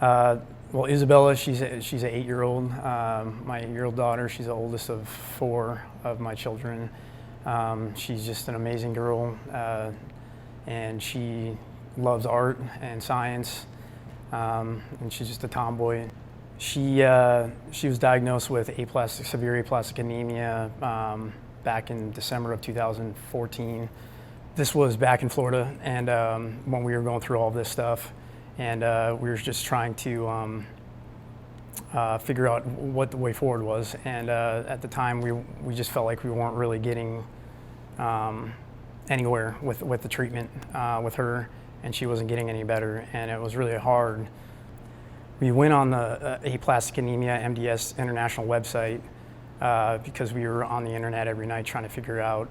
Well, Isabella, she's an 8-year-old. My 8-year-old daughter, she's the oldest of 4 of my children. She's just an amazing girl, and she loves art and science, and she's just a tomboy. She was diagnosed with severe aplastic anemia back in December of 2014. This was back in Florida, and when we were going through all this stuff, and we were just trying to figure out what the way forward was. And at the time, we just felt like we weren't really getting anywhere with the treatment with her, and she wasn't getting any better, and it was really hard. We went on the Aplastic Anemia MDS International website because we were on the internet every night trying to figure out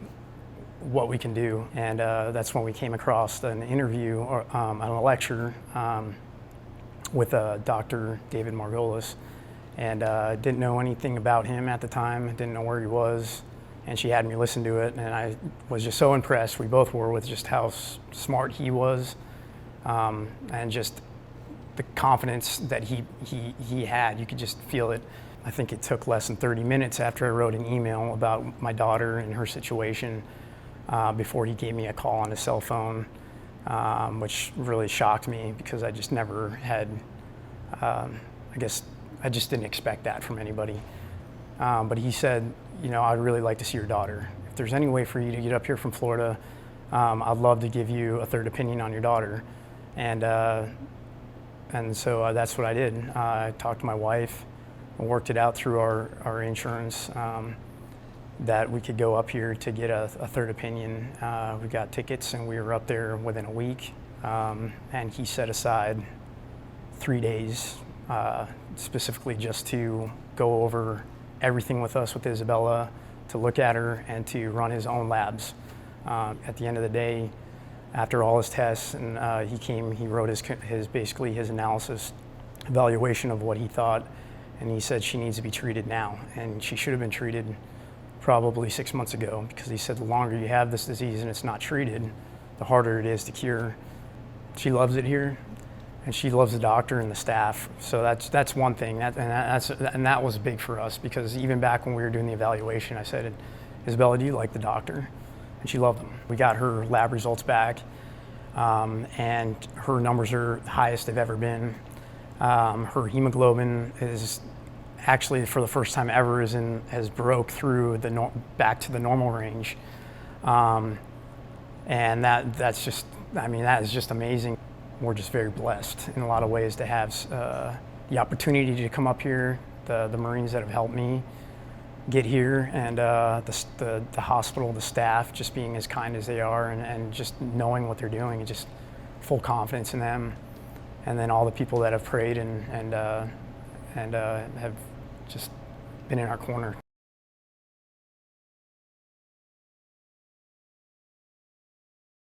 what we can do, and that's when we came across an interview or a lecture with Dr. David Margolis, and didn't know anything about him at the time, didn't know where he was, and she had me listen to it, and I was just so impressed, we both were, with just how smart he was, and just the confidence that he had. You could just feel it. I think it took less than 30 minutes after I wrote an email about my daughter and her situation before he gave me a call on his cell phone, which really shocked me because I just never had, I guess I just didn't expect that from anybody. But he said, you know, I'd really like to see your daughter. If there's any way for you to get up here from Florida, I'd love to give you a third opinion on your daughter. And so that's what I did. I talked to my wife and worked it out through our insurance that we could go up here to get a third opinion. We got tickets and we were up there within a week. And he set aside 3 days specifically just to go over everything with us with Isabella, to look at her and to run his own labs. At the end of the day, after all his tests, and he wrote basically his analysis, evaluation of what he thought, and he said she needs to be treated now, and she should have been treated probably 6 months ago, because he said the longer you have this disease and it's not treated, the harder it is to cure. She loves it here, and she loves the doctor and the staff, so that's one thing, and that was big for us, because even back when we were doing the evaluation, I said, Isabella, do you like the doctor? And she loved them. We got her lab results back, and her numbers are the highest they've ever been. Her hemoglobin is actually, for the first time ever, has broke through back to the normal range, and that's just, I mean, that is just amazing. We're just very blessed in a lot of ways to have the opportunity to come up here. The Marines that have helped me get here, and the hospital, the staff, just being as kind as they are, and just knowing what they're doing, and just full confidence in them, and then all the people that have prayed and have just been in our corner.